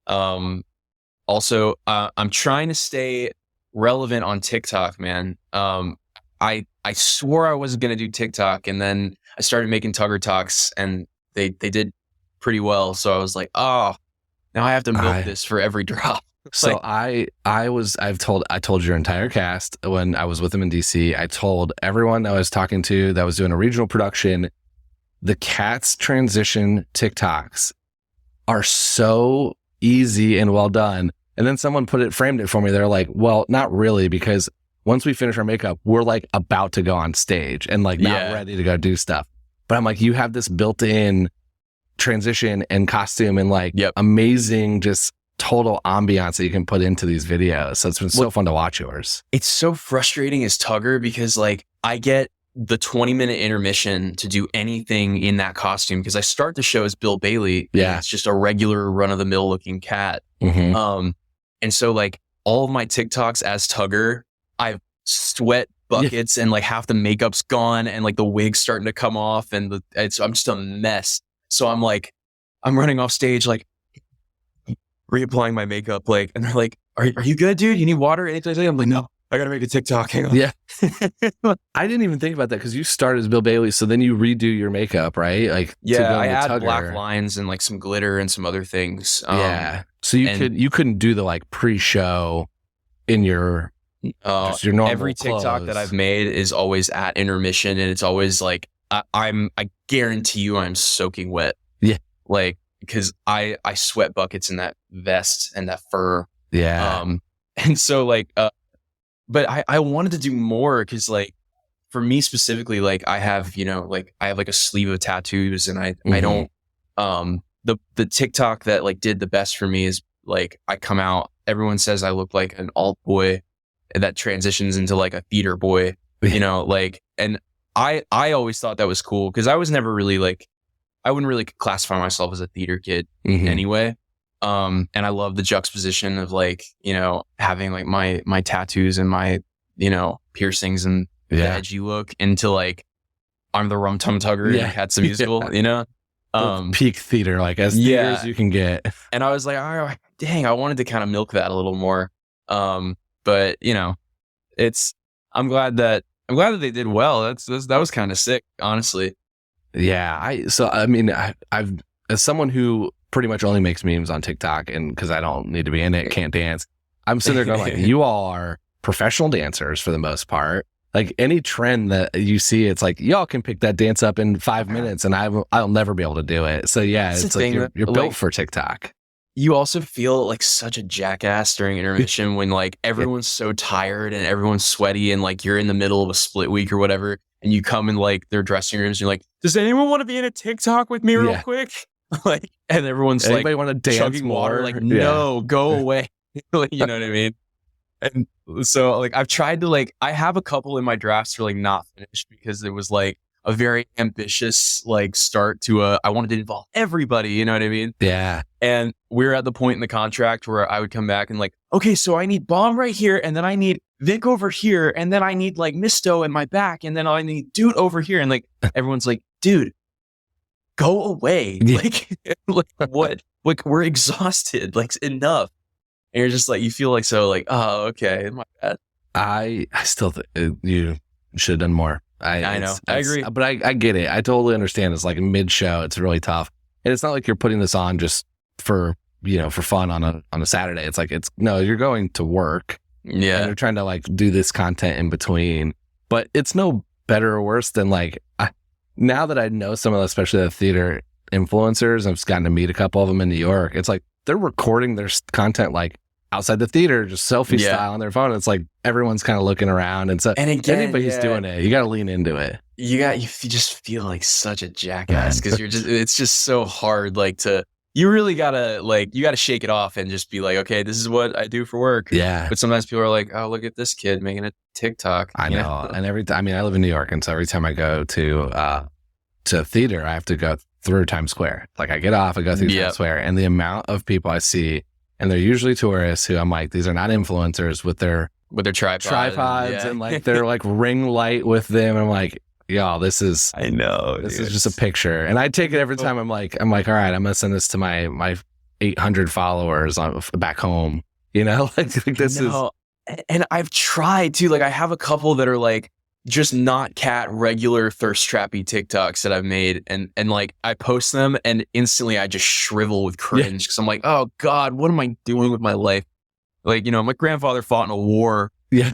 Also, I'm trying to stay relevant on TikTok, man. I swore I wasn't going to do TikTok, and then I started making Tugger Talks, and they did pretty well. So I was like, oh, now I have to milk this for every drop. So I told your entire cast when I was with them in DC. I told everyone I was talking to that was doing a regional production, the Cats transition TikToks are so easy and well done. And then someone framed it for me. They're like, well, not really, because once we finish our makeup, we're like about to go on stage and like not ready to go do stuff. But I'm like, you have this built-in transition and costume and like amazing just total ambiance that you can put into these videos. So it's been so fun to watch yours. It's so frustrating as Tugger because like I get the 20-minute intermission to do anything in that costume because I start the show as Bill Bailey. Yeah. It's just a regular run-of-the-mill looking cat. Mm-hmm. And so like all of my TikToks as Tugger, I've sweat buckets and like half the makeup's gone and like the wig's starting to come off and I'm just a mess. So I'm running off stage like reapplying my makeup, like, and they're like, are you good, dude? You need water? Anything? I'm like, no, I gotta make a TikTok. Hang on. Yeah. I didn't even think about that because you started as Bill Bailey, so then you redo your makeup, right? Like, I add Tugger. Black lines and like some glitter and some other things. So you couldn't do the like pre-show in your just your normal every TikTok clothes. that I've made is always at intermission, and it's always like I guarantee you I'm soaking wet. Yeah. Like, because I sweat buckets in that vest and that fur. Yeah. And so like, but I wanted to do more because like, for me specifically, like I have like a sleeve of tattoos and I don't, the TikTok that like did the best for me is like, I come out, everyone says I look like an alt boy that transitions into like a theater boy, like, and I always thought that was cool because I was never really like, I wouldn't really classify myself as a theater kid anyway. And I love the juxtaposition of like, having like my tattoos and my, piercings and the edgy look into like, I'm the Rum Tum Tugger in Cats the Musical, peak theater, like as theater as you can get. And I was like, oh, dang, I wanted to kind of milk that a little more. But I'm glad that they did well. That was kind of sick, honestly. Yeah. I've as someone who pretty much only makes memes on TikTok, and because I don't need to be in it, can't dance, I'm sitting there going like, you all are professional dancers for the most part. Like any trend that you see, it's like y'all can pick that dance up in 5 minutes, and I'll never be able to do it. So yeah, it's like you're built for TikTok. You also feel like such a jackass during intermission when like everyone's so tired and everyone's sweaty and like you're in the middle of a split week or whatever, and you come in like their dressing rooms and you're like, does anyone want to be in a TikTok with me real quick? like, and everyone's Anybody like want to dance chugging water, more? like, no, go away. Like, you know what I mean? And so like I've tried to like, I have a couple in my drafts that are like not finished because it was like a very ambitious like start to I wanted to involve everybody, you know what I mean? Yeah. And we're at the point in the contract where I would come back and like, okay, so I need Bomb right here, and then I need Vic over here, and then I need like Misto in my back, and then I need Dude over here. And like everyone's like, dude, go away. Yeah. Like what? Like we're exhausted. Like enough. And you're just like, you feel like so like, oh, okay, my bad. I still think you should have done more. I know. I agree. But I get it. I totally understand. It's like mid-show. It's really tough. And it's not like you're putting this on just for, for fun on a Saturday. It's like, no, you're going to work. Yeah. And you're trying to like do this content in between. But it's no better or worse than like, now that I know some of the, especially the theater influencers, I've gotten to meet a couple of them in New York. It's like they're recording their content like outside the theater, just selfie style on their phone. It's like everyone's kind of looking around, and so again, anybody's doing it. You got to lean into it. You just feel like such a jackass because it's just so hard. Like you really gotta shake it off and just be like, okay, this is what I do for work. Yeah. But sometimes people are like, oh, look at this kid making a TikTok. I know. And every time, I live in New York, and so every time I go to theater, I have to go through Times Square. Like I get off, I go through Times Square, and the amount of people I see. And they're usually tourists who I'm like, these are not influencers with their tripods and like their like ring light with them. And I'm like, y'all, this is just a picture. And I take it every time. I'm like, all right, I'm gonna send this to my 800 followers back home. Like this is. And I've tried to, like, I have a couple that are like just not cat regular thirst trappy TikToks that I've made, and like I post them and instantly I just shrivel with cringe because I'm like, oh God, what am I doing with my life? Like, my grandfather fought in a war. Yeah.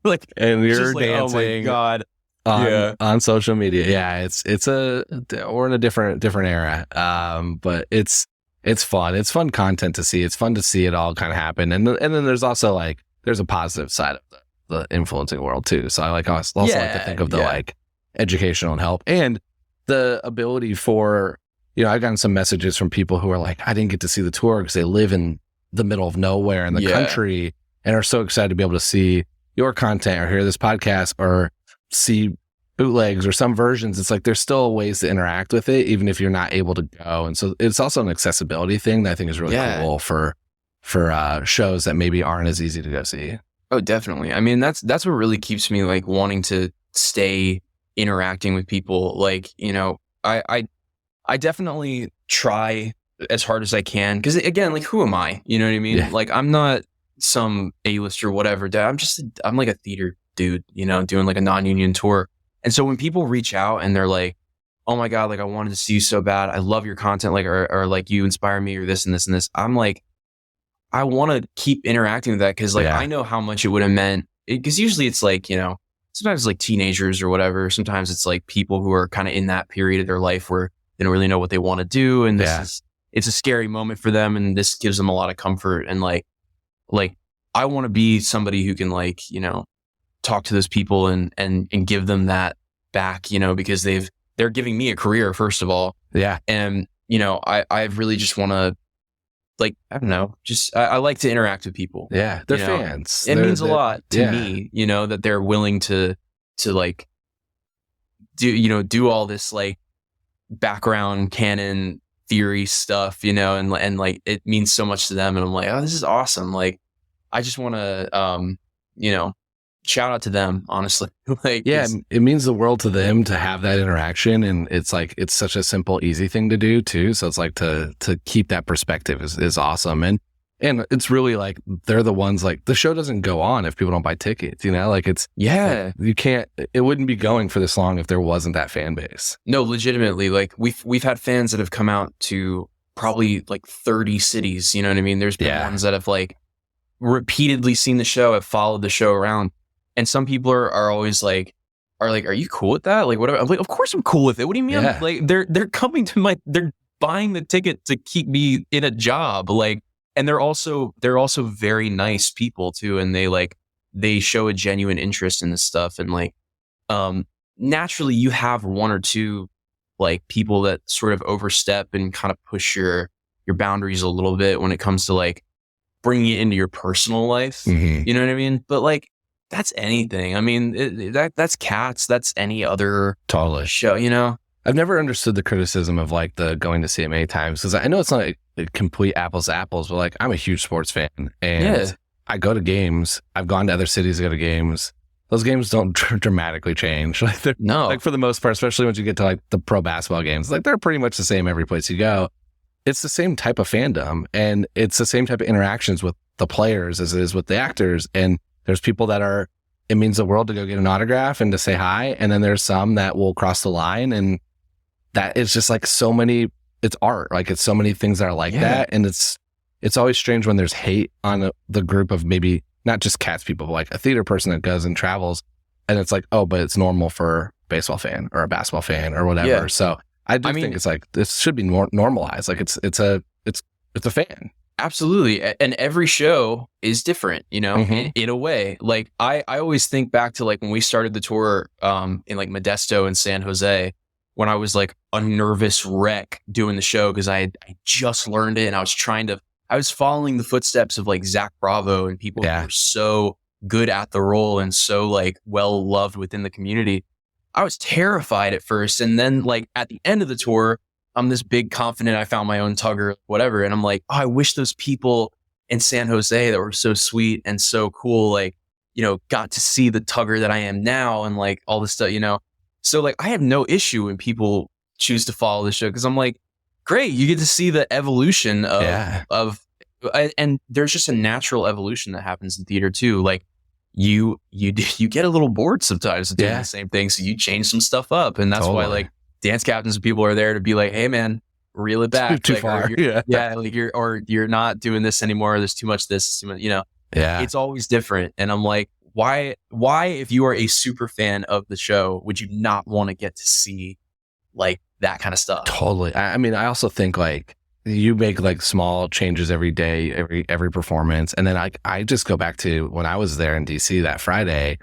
Like, and you're like, dancing. Oh my God. On social media. Yeah. We're in a different era. But it's fun. It's fun content to see. It's fun to see it all kind of happen. And then there's also like, there's a positive side of the influencing world too. So I like also like to think of the like educational and help, and the ability for, I've gotten some messages from people who are like, I didn't get to see the tour because they live in the middle of nowhere in the country and are so excited to be able to see your content or hear this podcast or see bootlegs or some versions. It's like, there's still ways to interact with it, even if you're not able to go. And so it's also an accessibility thing that I think is really cool for shows that maybe aren't as easy to go see. Oh, definitely. I mean, that's what really keeps me like wanting to stay interacting with people. Like, I definitely try as hard as I can because, again, like, who am I? You know what I mean? Yeah. Like, I'm not some A-list or whatever. I'm like a theater dude, doing like a non-union tour. And so when people reach out and they're like, oh my God, like I wanted to see you so bad. I love your content, like, or like you inspire me or this and this and this. I'm like, I want to keep interacting with that because like I know how much it would have meant, because usually it's like, sometimes it's like teenagers or whatever. Sometimes it's like people who are kind of in that period of their life where they don't really know what they want to do. And it's a scary moment for them. And this gives them a lot of comfort. And like I want to be somebody who can like, talk to those people and give them that back, because they're giving me a career, first of all. Yeah. And, I really just want to, like, I don't know, just I like to interact with people. Yeah, they're fans. It means a lot to me, that they're willing to like do all this like background canon theory stuff, and like it means so much to them, and I'm like, oh, this is awesome. Like, I just want to shout out to them, honestly. Like, it means the world to them to have that interaction, and it's like it's such a simple, easy thing to do too. So it's like to keep that perspective is awesome, and it's really like they're the ones, like, the show doesn't go on if people don't buy tickets. Like it's like, you can't. It wouldn't be going for this long if there wasn't that fan base. No, legitimately, like we've had fans that have come out to probably like 30 cities. You know what I mean? There's been ones that have like repeatedly seen the show, have followed the show around. And some people are always like, are you cool with that? Like, whatever. I'm like, of course I'm cool with it. What do you mean? Like, they're coming to they're buying the ticket to keep me in a job. Like, and they're also very nice people too. And they show a genuine interest in this stuff. And like, naturally you have one or two like people that sort of overstep and kind of push your boundaries a little bit when it comes to like bringing it into your personal life. You know what I mean? But like, that's anything. I mean, that's Cats. That's any other show, you know? I've never understood the criticism of like the going to see it many times, because I know it's not a complete apples to apples, but like I'm a huge sports fan and I go to games. I've gone to other cities to go to games. Those games don't dramatically change. Like like for the most part, especially once you get to like the pro basketball games, like they're pretty much the same every place you go. It's the same type of fandom and it's the same type of interactions with the players as it is with the actors. And there's people that are, it means the world to go get an autograph and to say hi. And then there's some that will cross the line, and that is just like so many, it's art. Like it's so many things that are like that. And it's always strange when there's hate on the group of maybe not just Cats people, but like a theater person that goes and travels, and it's like, oh, but it's normal for a baseball fan or a basketball fan or whatever. Yeah. So I think it's like, this should be normalized. Like it's a fan. Absolutely. And every show is different, you know, in a way. Like I always think back to like when we started the tour in like Modesto and San Jose, when I was like a nervous wreck doing the show because I just learned it and I was following the footsteps of like Zach Bravo and people who were so good at the role and so like well loved within the community. I was terrified at first. And then like at the end of the tour, I'm this big confident, I found my own Tugger, whatever. And I'm like, oh, I wish those people in San Jose that were so sweet and so cool, like, you know, got to see the Tugger that I am now and like all this stuff, you know? So like, I have no issue when people choose to follow the show because I'm like, great, you get to see the evolution of and there's just a natural evolution that happens in theater too. Like you get a little bored sometimes of doing the same thing, so you change some stuff up, and that's why like dance captains and people are there to be like, hey man, reel it back, too like, far, like you're not doing this anymore. There's too much this, too much, you know. It's always different, and I'm like, why if you are a super fan of the show would you not want to get to see like that kind of stuff? Totally. I mean, I also think like you make like small changes every day, every performance. And then I just go back to when I was there in DC that Friday,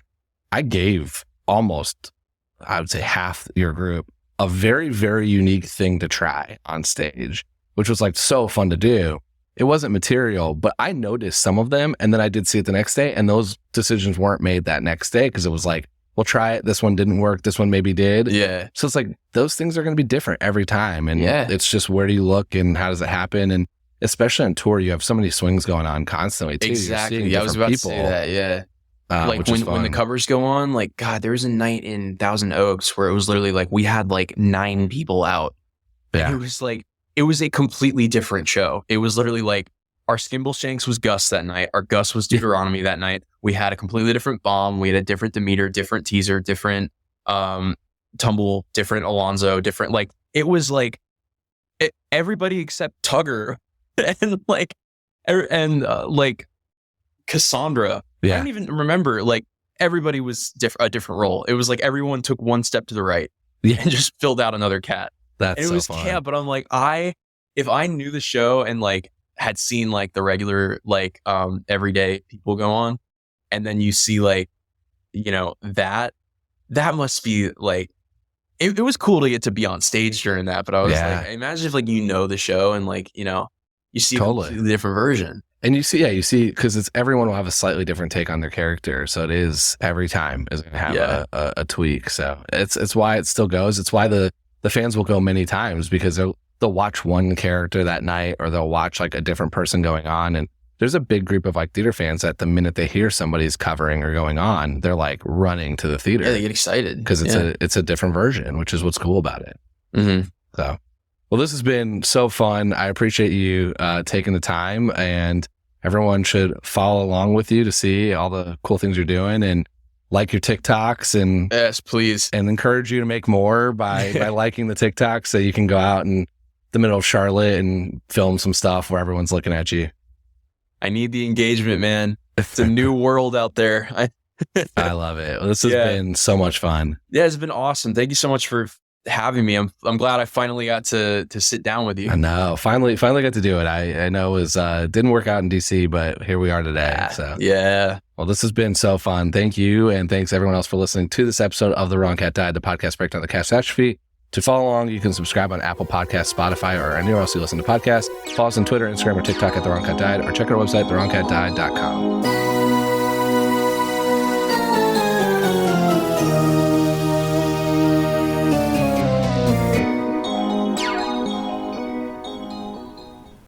I gave almost, I would say half your group a very, very unique thing to try on stage, which was like so fun to do. It wasn't material, but I noticed some of them, and then I did see it the next day, and those decisions weren't made that next day because it was like, we'll try it. This one didn't work. This one maybe did. Yeah. So it's like those things are going to be different every time. And it's just, where do you look and how does it happen? And especially on tour, you have so many swings going on constantly too. Exactly. I was about to say that. Yeah. Like when the covers go on, like, God, there was a night in Thousand Oaks where it was literally like, we had like 9 people out. Yeah. It was like, it was a completely different show. It was literally like, our Skimble Shanks was Gus that night. Our Gus was Deuteronomy that night. We had a completely different bomb. We had a different Demeter, different Teaser, different Tumble, different Alonzo, different, like, it was like everybody except Tugger and like Cassandra. I don't even remember, like, everybody was a different role. It was like everyone took one step to the right and just filled out another cat. That's and it so was fun. Camp, but I'm like, if I knew the show and like had seen like the regular like everyday people go on, and then you see like, you know, that must be like, it was cool to get to be on stage during that. But I was like, imagine if like, you know, the show and like, you know, you see a completely different version. And you see, because it's everyone will have a slightly different take on their character. So it is, every time is going to have a tweak. So it's why it still goes. It's why the fans will go many times, because they'll watch one character that night, or they'll watch like a different person going on. And there's a big group of like theater fans that the minute they hear somebody's covering or going on, they're like running to the theater. Yeah, they get excited because it's a different version, which is what's cool about it. Mm-hmm. So, well, this has been so fun. I appreciate you taking the time, and everyone should follow along with you to see all the cool things you're doing, and like your TikToks, and yes, please, and encourage you to make more by liking the TikToks, so you can go out in the middle of Charlotte and film some stuff where everyone's looking at you. I need the engagement, man. It's a new world out there. I love it. This has been so much fun. Yeah, it's been awesome. Thank you so much for having me. I'm glad I finally got to sit down with you. I know. Finally got to do it. I know it was didn't work out in DC, but here we are today. So well, this has been so fun. Thank you, and thanks everyone else for listening to this episode of The Wrong Cat Died, the podcast breakdown of the catastrophe. To follow along, you can subscribe on Apple Podcasts, Spotify, or anywhere else you listen to podcasts. Follow us on Twitter, Instagram, or TikTok at The Wrong Cat Died, or check our website, thewrongcatdied.com.